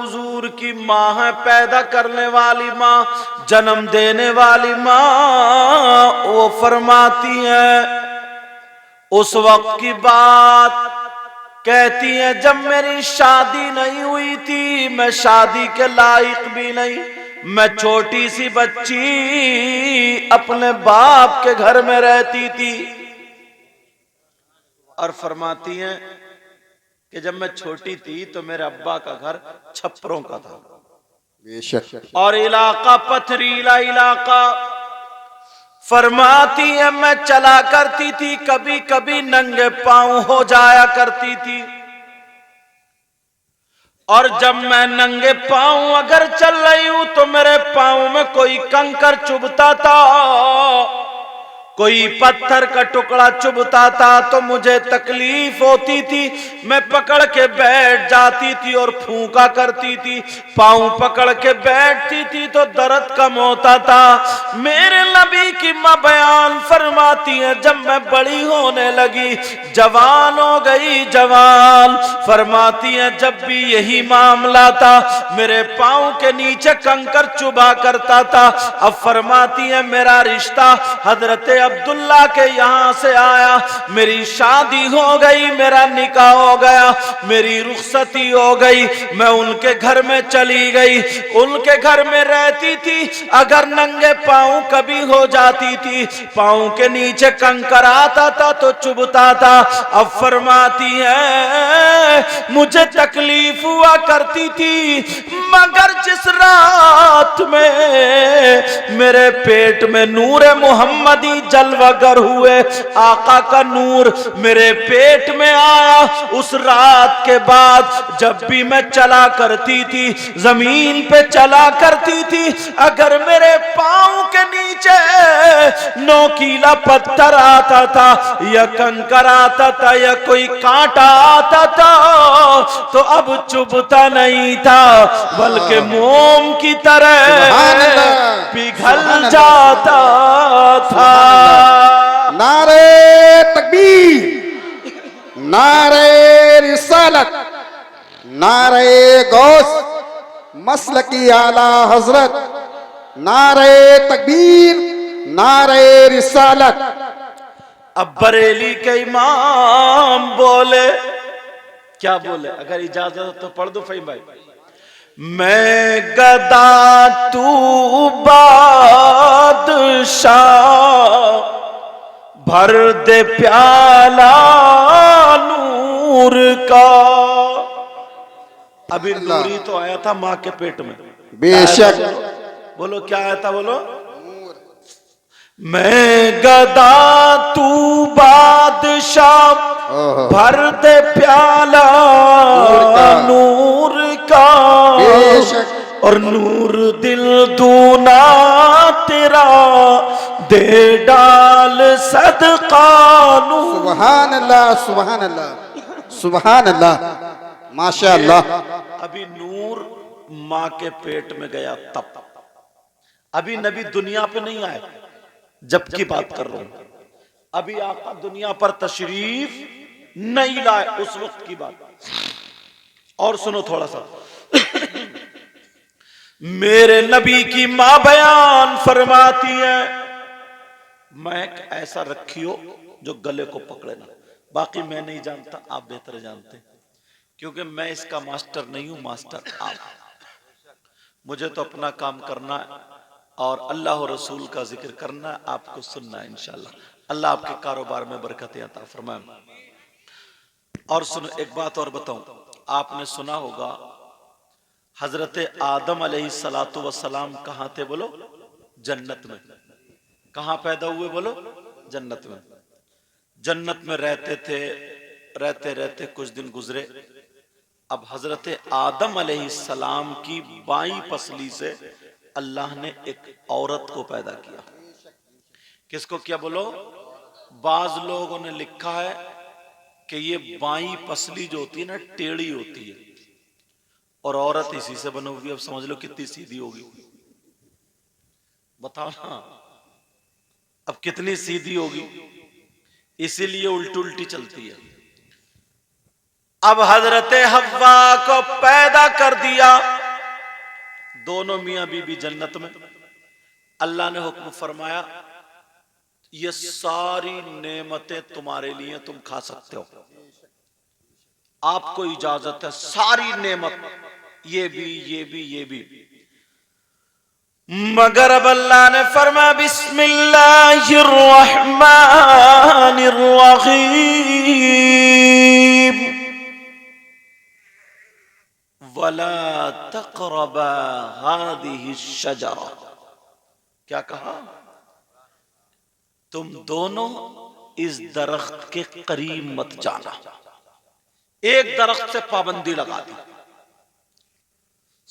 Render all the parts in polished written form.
हुजूर की माँ है, पैदा करने वाली माँ, जन्म देने वाली माँ। वो फरमाती हैं, उस वक्त की बात कहती हैं जब मेरी शादी नहीं हुई थी, मैं शादी के लायक भी नहीं, मैं छोटी सी बच्ची अपने बाप के घर में रहती थी। और फरमाती हैं कि जब मैं छोटी थी तो मेरे अब्बा का घर छप्परों का था, बेशक, और इलाका पथरीला इलाका। फरमाती है मैं चला करती थी, कभी कभी नंगे पांव हो जाया करती थी, और जब मैं नंगे पांव अगर चल रही हूं तो मेरे पांव में कोई कंकर चुभता था, कोई पत्थर का टुकड़ा चुभता था तो मुझे तकलीफ होती थी। मैं पकड़ के बैठ जाती थी और फूंका करती थी, पांव पकड़ के बैठती थी तो दर्द कम होता था। मेरे नबी की मां बयान फरमाती है जब मैं बड़ी होने लगी, जवान हो गई, जवान, फरमाती है जब भी यही मामला था, मेरे पांव के नीचे कंकर चुभा करता था। अब फरमाती है मेरा रिश्ता हजरत अब्दुल्ला के यहाँ से आया, मेरी शादी हो गई, मेरा निकाह हो गया, मेरी रुखसती हो गई, मैं उनके घर में चली गई, उनके घर में रहती थी। अगर नंगे पांव कभी हो जाती थी, पांव के नीचे कंकर आता था तो चुभता था। अब फरमाती है मुझे तकलीफ हुआ करती थी, मगर जिस रात में मेरे पेट में नूरे मोहम्मदी जलवागर हुए, आका का नूर मेरे पेट में आया, उस रात के बाद जब भी मैं चला करती थी, जमीन पे चला करती थी, अगर मेरे पांव के नीचे नोकीला पत्थर आता था या कंकर आता था या कोई कांटा आता था तो अब चुभता नहीं था, बल्कि मोम की तरह पिघल जाता था। नारे तकबीर, नारे रिसालत, नारे गौस मसलकी आला हजरत, नारे तकबीर, नारे रिसालत। अब बरेली के इमाम बोले, क्या बोले, अगर इजाजत हो तो पढ़ दो फहीम भाई। मैं गदा तू बादशाह, भर दे प्याला नूर का। अभी नूरी तो आया था माँ के पेट में, बेशक, बोलो क्या आया था, बोलो। मैं गदा तू बादशाह, भर दे प्याला नूर का, और नूर दिल दूना तेरा दे डाल सदका नूर। सुभान अल्लाह, सुभान अल्लाह, सुभान अल्लाह, माशा अल्लाह। अभी नूर माँ के पेट में गया तब, अभी नबी दुनिया पे नहीं आए जब की बात कर रहा हूं, अभी आका दुनिया पर तशरीफ नहीं लाए, उस वक्त की बात। और सुनो थोड़ा सा, मेरे नबी की मां बयान फरमाती है मैं ऐसा रखियो जो गले को पकड़े ना, बाकी मैं नहीं जानता, आप बेहतर जानते, क्योंकि मैं इसका मास्टर नहीं हूं, मास्टर आप। मुझे तो अपना काम करना है और अल्लाह और रसूल का जिक्र करना है, आपको सुनना है इंशाल्लाह। अल्लाह आपके कारोबार में बरकतें अता फरमाए। और सुनो एक बात और बताऊं, आपने सुना होगा हजरत आदम अलैहिस्सलातु वस्सलाम कहां थे, बोलो, जन्नत में। कहां पैदा हुए, बोलो, जन्नत में। जन्नत में रहते थे, रहते रहते कुछ दिन गुजरे। अब हजरत आदम अलैहिस्सलाम की बाईं पसली से अल्लाह ने एक औरत को पैदा किया। किसको किया, बोलो। बाज लोगों ने लिखा है कि ये बाईं पसली जो होती है ना, टेढ़ी होती है, और औरत इसी से बनी हुई। अब समझ लो कितनी सीधी होगी, बताओ ना, अब कितनी सीधी होगी, इसीलिए उल्टी उल्टी चलती है। अब हजरत हव्वा को पैदा कर दिया, दोनों मियां बीबी जन्नत में। अल्लाह ने हुक्म फरमाया ये सारी नेमतें तुम्हारे लिए, तुम खा सकते हो, आपको इजाजत है, सारी नेमत, ये भी ये भी ये भी। मगर अब अल्लाह ने फरमाया बिस्मिल्लाहिर्रहमानिर्रहीम वला तक़रबा हादिहि शजरा। क्या कहा? तुम दोनों इस दरख्त के करीब मत जाना। एक दरख्त से पाबंदी लगा दी,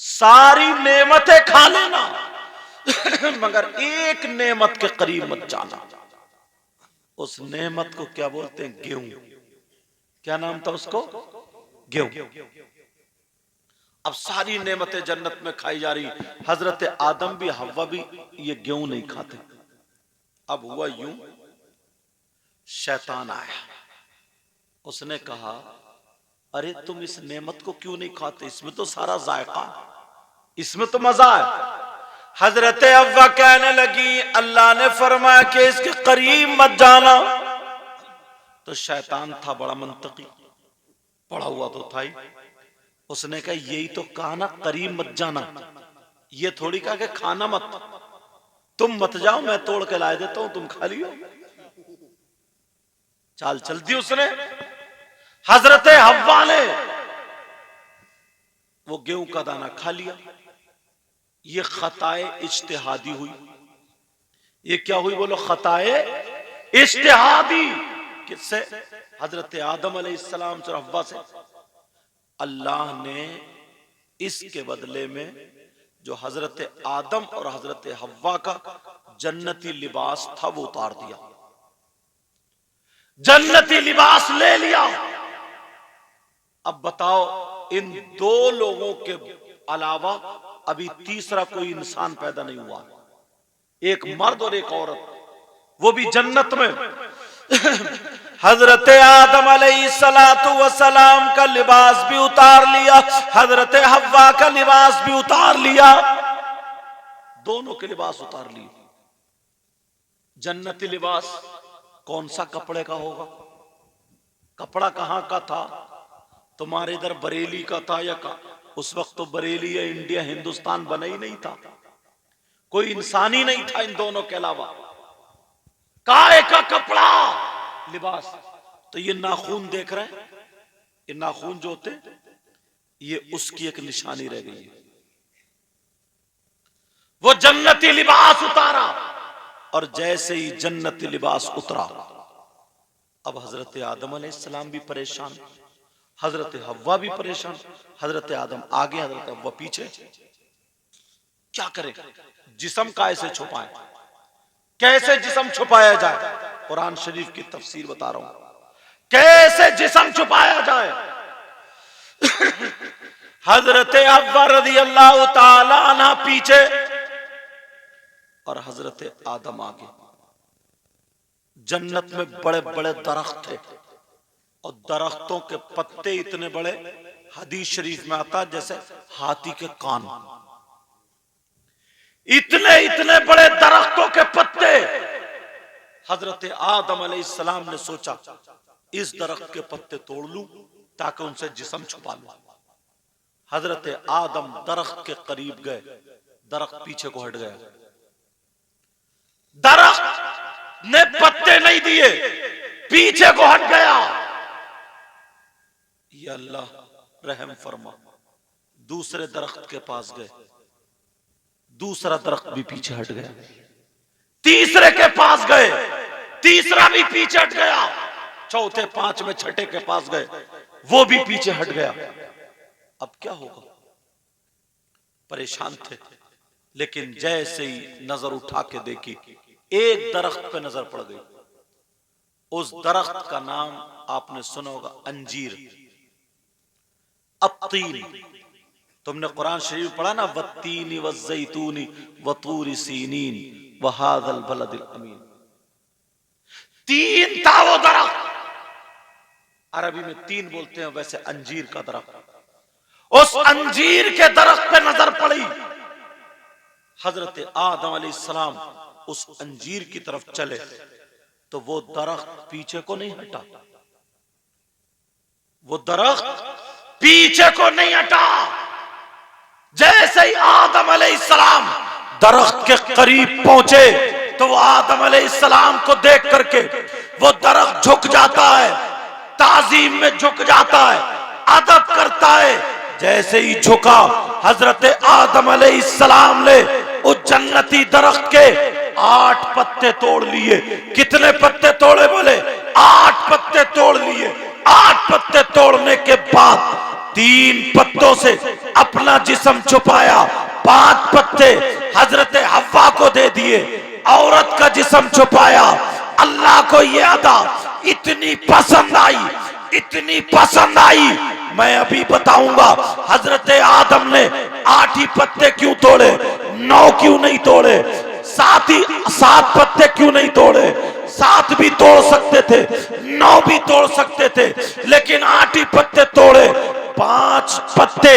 सारी नेमतें खा लेना मगर एक नेमत के करीब मत जाना। उस नेमत को क्या बोलते हैं? गेहूं। क्या नाम था उसको? गेहूं। अब सारी नेमतें जन्नत में खाई जा रही, हजरत आदम भी हव्वा भी ये गेहूं नहीं खाते। अब हुआ यूं, शैतान आया, उसने कहा अरे तुम इस नेमत को क्यों नहीं खाते? इसमें तो सारा जायका, इसमें तो मजा है। हजरत हव्वा कहने लगी अल्लाह ने फरमाया कि इसके करीब मत जाना। तो शैतान था बड़ा मंतकी, पढ़ा हुआ तो था ही, उसने कहा यही तो कहा ना करीब मत जाना, ये थोड़ी कहा कि खाना मत, तुम मत जाओ, मैं तोड़ के ला देता हूं, तुम खा लियो। चाल चल दी उसने। हजरत हव्वा ने वो गेहूं का दाना खा लिया। ये खताए इज्तिहादी हुई। ये क्या हुई बोलो? खताए इज्तिहादी। किससे? हजरत आदम अलैहिस्सलाम से, हव्वा से। अल्लाह ने इसके बदले में जो हजरत आदम और हजरत हव्वा का जन्नती लिबास था वो उतार दिया, जन्नती लिबास ले लिया। अब बताओ इन दो लोगों के अलावा अभी तीसरा कोई इंसान पैदा नहीं हुआ, एक मर्द और एक औरत, वो भी जन्नत में। हजरत आदम अलैहिस्सलातु वस्सलाम का लिबास भी उतार लिया, हजरत हव्वा का लिबास भी उतार लिया, दोनों के लिबास उतार लिए। जन्नती लिबास कौन सा कपड़े का होगा? कपड़ा कहां का था? तुम्हारे इधर बरेली का था या का? उस वक्त तो बरेली या इंडिया हिंदुस्तान बना ही नहीं था, कोई इंसान ही नहीं था इन दोनों के अलावा। काय का कपड़ा लिबास। तो ये नाखून देख रहे हैं, ये नाखून जो होते ये उसकी एक निशानी रह गई है। वो जन्नती लिबास उतारा और जैसे ही जन्नती लिबास उतरा, अब हजरत आदम अलैहिस्सलाम भी परेशान, हजरत हव्वा भी परेशान। हजरत आदम आगे, हजरत हव्वा पीछे। क्या करें? जिस्म कैसे छुपाएं? कैसे जिस्म छुपाया जाए? कुरान शरीफ की तफसीर बता रहा हूं, कैसे जिस्म छुपाया जाए। हजरत हव्वा रज़ी अल्लाह ताला अन्हा पीछे और हजरत आदम आगे। जन्नत में बड़े बड़े दरख्त थे और दरख्तों के पत्ते इतने बड़े, हदीस शरीफ में आता जैसे हाथी के कान, इतने इतने बड़े दरख्तों के पत्ते। हजरत आदम अलैहिस्सलाम ने सोचा इस दरख्त के पत्ते तोड़ लूं ताकि उनसे जिस्म छुपा लूं। हजरत आदम दरख्त के करीब गए, दरख्त पीछे को हट गया। दरख्त ने पत्ते नहीं दिए, पीछे को हट गया। या अल्लाह रहम फरमा। दूसरे दरख्त के पास गए, दूसरा दरख्त भी पीछे हट गया। तीसरे के पास गए, तीसरा भी पीछे हट गया। चौथे, पांचवें, छठे के पास गए, वो भी पीछे हट गया। अब क्या होगा? परेशान थे, लेकिन जैसे ही नजर उठा के देखी, एक दरख्त पे नजर पड़ गई। उस दरख्त का नाम आपने सुना होगा, अंजीर, अत्तीन। तुमने कुरान शरीफ पढ़ा ना, वत्तीनी वज़्ज़ैतूनी वतूरी सीनीन वहाज़ल बलदिल अमीन। तीन था वो दरख्त, अरबी में तीन बोलते हैं, वैसे अंजीर का दरख्त। उस अंजीर के दरख्त पे नजर पड़ी, हजरत आदम अलैहिस्सलाम उस अंजीर की तरफ चले तो वो दरख्त पीछे को नहीं हटा, वो दरख्त पीछे को नहीं हटा। जैसे ही आदम अलैहिस्सलाम दरख्त के करीब पहुंचे तो वो आदम अलैहिस्सलाम को देख करके वो दरख्त झुक जाता है, ताजीम में झुक जाता है, अदब करता है। जैसे ही झुका, हजरत आदम अलैहिस्सलाम ने उस जन्नती दरख्त के 8 पत्ते तोड़ लिए। कितने पत्ते तोड़े बोले? 8 पत्ते तोड़ लिए। 8 पत्ते तोड़ने के बाद 3 पत्तों से अपना जिस्म छुपाया, 5 पत्ते हजरत हव्वा को दे दिए, औरत का जिस्म छुपाया। अल्लाह को ये अदा इतनी पसंद आई, इतनी पसंद आई, मैं अभी बताऊंगा। हजरत आदम ने 8 ही पत्ते क्यों तोड़े, 9 क्यों नहीं तोड़े, 7 पत्ते क्यों नहीं तोड़े? 7 भी तोड़ सकते थे, 9 भी तोड़ सकते थे, लेकिन 8 ही पत्ते तोड़े। 5 पत्ते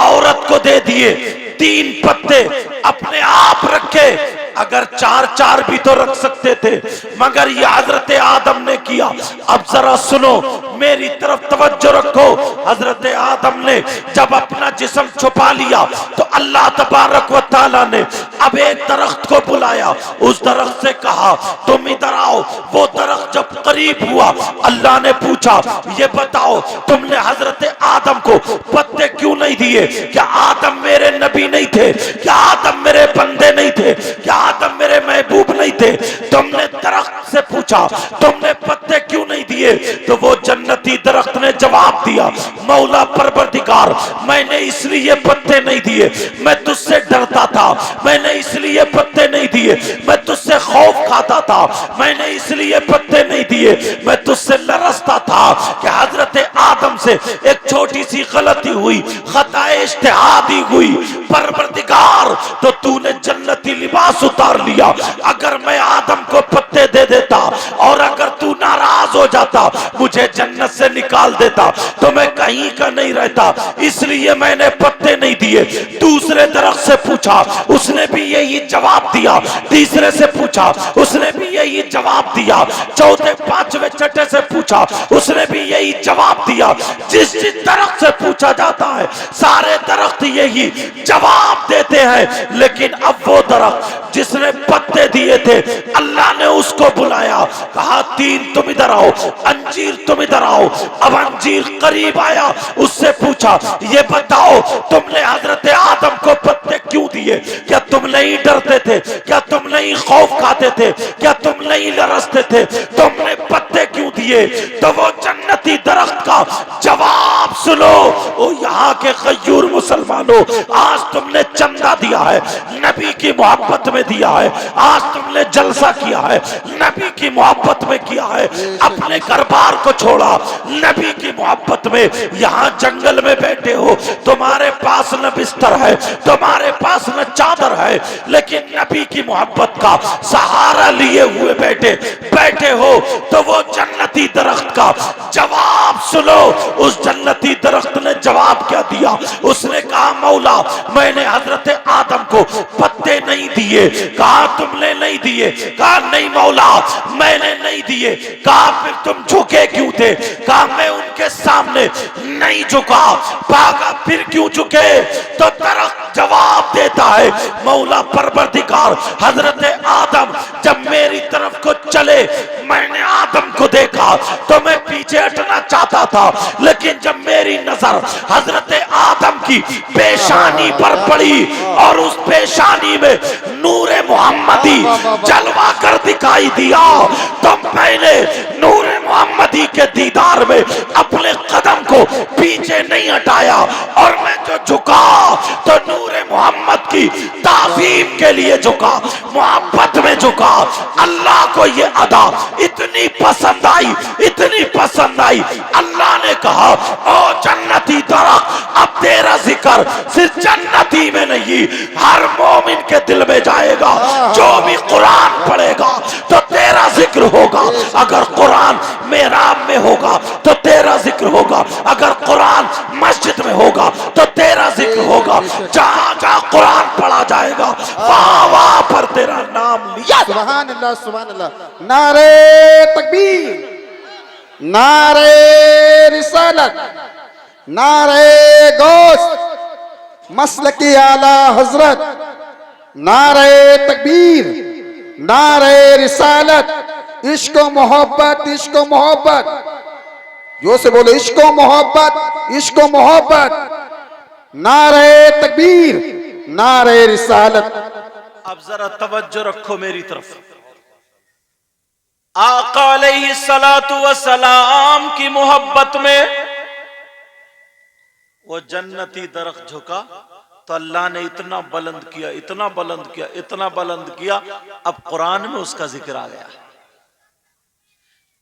औरत को दे दिए, 3 पत्ते अपने आप रखे। अगर 4 भी तो रख सकते थे, मगर ये हजरत आदम ने किया। अब जरा सुनो, मेरी तरफ तवज्जो रखो। हजरत आदम ने जब अपना जिस्म छुपा लिया तो अल्लाह तबारक व तआला ने अब एक दरख्त को बुलाया। उस दरख्त से कहा तुम इधर आओ। वो दरख्त जब करीब हुआ, अल्लाह ने पूछा ये बताओ तुमने हजरत आदम को पत्ते क्यों नहीं दिए? क्या आदम मेरे नबी नहीं थे? क्या आदम मेरे बंदे नहीं थे? क्या आदम मेरे महबूब नहीं थे? तुमने दरख्त से पूछा तुमने पत्ते क्यों नहीं दिए? तो वो जन्नती दरख्त ने जवाब दिया, मौला परवरदिगार, मैंने इसलिए पत्ते नहीं दिए, मैं तुझसे डरता था। मैंने इसलिए पत्ते नहीं दिए, मैं तुझसे खौफ खाता था। मैंने इसलिए पत्ते नहीं दिए, मैं तुझसे लरसता था कि हजरत आदम से एक छोटी सी गलती हुई, खताए इज्तिहादी हुई। परवरदिगार, तो तूने जन्नती लिबास उतार लिया। अगर मैं आदम को पत्ते दे देता और अगर तू नाराज हो जाता, मुझे जन्नत से निकाल देता, तो मैं कहीं का नहीं रहता। इसलिए मैंने पत्ते नहीं दिए। दूसरे दरख्त से पूछा, उसने भी यही जवाब दिया। तीसरे से पूछा, उसने भी यही जवाब दिया। चौथे पांचवे छठे से पूछा, उसने भी यही जवाब दिया। जिस दरख्त से पूछा जाता है, सारे दरख्त यही जवाब देते हैं। लेकिन अब वो दरख्त जिसने पत्ते दिए थे, अल्लाह ने उसको बुलाया, कहा 3 तुम इधर आओ, अंजीर तुम इधर आओ। अब अंजीर करीब आया, उससे पूछा ये बताओ तुमने हजरत आदम को पत्ते क्यों दिए? क्या तुम नहीं डरते थे? क्या तुम नहीं खौफ खाते थे? क्या तुम नहीं लरसते थे? तुमने पत्ते क्यों दिए? तो वो जन्नती दरख्त का जवाब सुनो। ओ यहाँ के खयूर मुसलमानों, आज तुमने चंदा दिया है, नबी की मोहब्बत में दिया है। आज तुमने जलसा किया है, नबी की मोहब्बत में किया है। अपने घरबार को छोड़ा, नबी की मोहब्बत में यहाँ जंगल में बैठे हो। तुम्हारे पास न बिस्तर है, तुम्हारे पास न चादर है, लेकिन नबी की मोहब्बत का सहारा लिए हुए बैठे हो। तो वो जन्नती दरख्त का जवाब सुनो। उस जन्नती दरख्त ने जवाब क्या दिया? उसने कहा मौला, मैंने हजरत आदम को पत्ते नहीं दिए। कहा तुमने नहीं दिए? कहा नहीं मौला, मैंने नहीं दिए। कहा फिर तुम झुके क्यों थे? कहा मैं उनके सामने नहीं झुका। भागा फिर क्यों झुके? तो दरख्त जवाब देता है, मौला परवरदिगार, हजरत आदम जब मेरी तरफ को चले, मैंने आदम को देखा तो मैं पीछे हटना चाहता था, लेकिन जब मेरी नजर हजरत आदम की पेशानी पर पड़ी और उस पेशानी में नूरे मोहम्मदी जलवा कर दिखाई दिया, तो मैंने नूरे मोहम्मदी के दीदार में अपने कदम को पीछे नहीं हटाया और मैं जो झुका तो नूरे मोहम्मद की ताज़ीम के लिए झुका, मोहब्बत में झुका। अल्लाह को ये अदा इतनी पसंद आई, इतनी पसंद आई, अल्लाह ने कहा ओ जन्नती दरख्त, अब तेरा जिक्र सिर्फ जन्नती में नहीं, हर मोमिन के दिल में जाएगा। जो भी कुरान पढ़ेगा तो तेरा जिक्र होगा। अगर कुरान मेहराब में होगा तो तेरा जिक्र होगा। अगर कुरान मस्जिद में होगा तो तेरा जिक्र होगा। जहां जहाँ कुरान पढ़ा जाएगा वहां वहां पर तेरा नाम लिया। सुभान अल्लाह, सुभान अल्लाह। नारे तकबीर, नारे रिसालत, नारे गोश्त, मसलकी आला हजरत, नारे तकबीर, नारे रिसालत, इश्क मोहब्बत, इश्क मोहब्बत, जो से बोले इश्क मोहब्बत, इश्क मोहब्बत, नारे तकबीर, नारे रिसालत। अब जरा तवज्जो रखो मेरी तरफ। आका अलैहिस्सलातु वस्सलाम की मोहब्बत में वो जन्नती दरख्त झुका तो अल्लाह ने इतना बुलंद किया, इतना बुलंद किया, इतना बुलंद किया, अब कुरान में उसका जिक्र आ गया।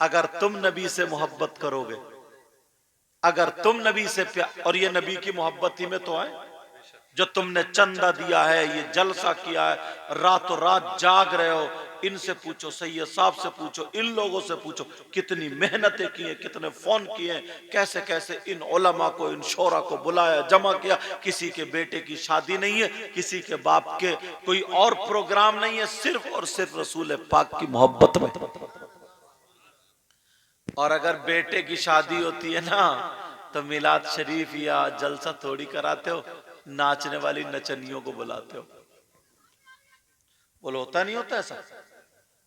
अगर तुम नबी से मोहब्बत करोगे, अगर तुम नबी से प्यार, और ये नबी की मोहब्बत ही में तो है जो तुमने चंदा दिया है, ये जलसा किया है, रातों रात जाग रहे हो, इनसे पूछो, सैयद साहब से पूछो, इन लोगों से पूछो कितनी मेहनतें की हैं, कितने फोन किए हैं, कैसे कैसे इन उलमा को, इन शोरा को बुलाया, जमा किया। किसी के बेटे की शादी नहीं है, किसी के बाप के कोई और प्रोग्राम नहीं है, सिर्फ और सिर्फ रसूल पाक की मोहब्बत में। और अगर बेटे की शादी होती है ना तो मिलाद शरीफ या जलसा थोड़ी कराते हो, नाचने वाली नचनियों को बुलाते हो। बोलो होता नहीं होता ऐसा?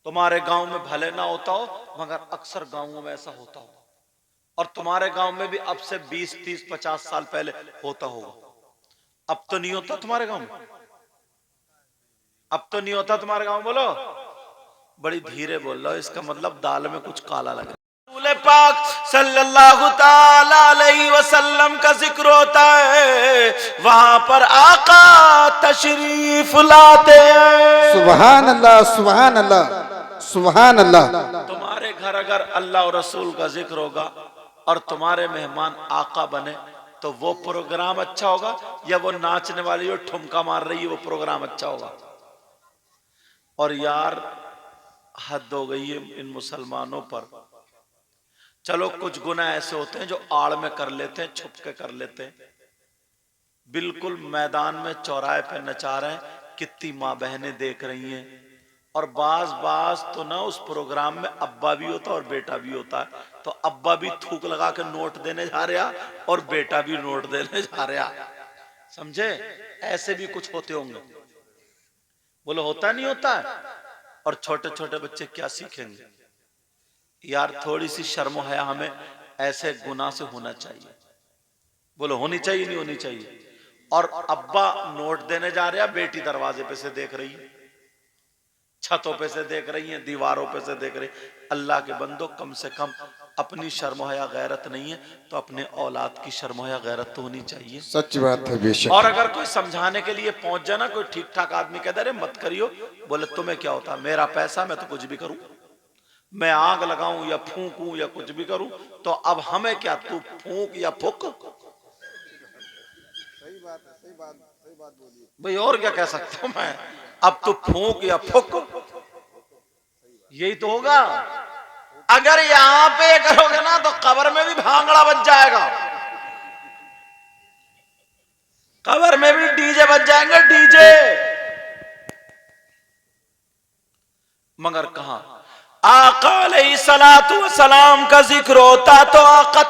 तुम्हारे गांव में भले ना होता हो मगर अक्सर गांवों में ऐसा होता हो, और तुम्हारे गांव में भी अब से 20, 30, 50 साल पहले होता होगा। अब तो नहीं होता तुम्हारे गांव में, अब तो नहीं होता तुम्हारे गांव। बोलो, बड़ी धीरे बोल रहा हो, इसका मतलब दाल में कुछ काला लग रहा है। पाक सल्लल्लाहु ताला अलैहि वसल्लम का जिक्र होता है, वहां पर आका तशरीफ लाते हैं। सुभान अल्लाह, सुभान अल्लाह, सुभान अल्लाह। तुम्हारे घर अगर अल्लाह और रसूल का जिक्र होगा और तुम्हारे मेहमान आका बने तो वो प्रोग्राम अच्छा होगा, या वो नाचने वाली जो ठुमका मार रही है वो प्रोग्राम अच्छा होगा? और यार हद हो गई है इन मुसलमानों पर। चलो कुछ गुनाह ऐसे होते हैं जो आड़ में कर लेते हैं, छुप के कर लेते हैं, बिल्कुल मैदान में चौराहे पे नचा रहे हैं, कितनी माँ बहनें देख रही हैं। और बाज तो ना उस प्रोग्राम में अब्बा भी होता है और बेटा भी होता है, तो अब्बा भी थूक लगा के नोट देने जा रहा और बेटा भी नोट देने जा रहा, समझे? ऐसे भी कुछ होते होंगे। बोलो होता नहीं होता है? और छोटे छोटे बच्चे क्या सीखेंगे? यार थोड़ी सी शर्म हया हमें ऐसे गुनाह से होना चाहिए। बोलो होनी चाहिए, नहीं होनी चाहिए? और अब्बा नोट देने जा रहे हैं, बेटी दरवाजे पे से देख रही है, छतों पे से देख रही है, दीवारों पे से देख रही। अल्लाह के बंदो, कम से कम अपनी शर्म हया गैरत नहीं है तो अपने औलाद की शर्म हया गैरत तो होनी चाहिए। सच बात है, बेशक। और अगर कोई समझाने के लिए पहुंच जाए ना, कोई ठीक ठाक आदमी कहता है मत करियो, बोले तुम्हें क्या होता, मेरा पैसा, मैं तो कुछ भी करूं, मैं आग लगाऊं या फूंकूं या कुछ भी करूं, तो अब हमें क्या, तू फूंक या फूक। सही बात है, सही बात बोलिए भाई, और क्या कह सकता हूं मैं? अब तू फूंक या फूक, यही तो होगा। अगर यहां पे करोगे ना तो कब्र में भी भांगड़ा बज जाएगा, कब्र में भी डीजे बज जाएंगे, डीजे। मगर कहां आका अलैहिस्सलातु वस्सलाम का जिक्र होता तो आका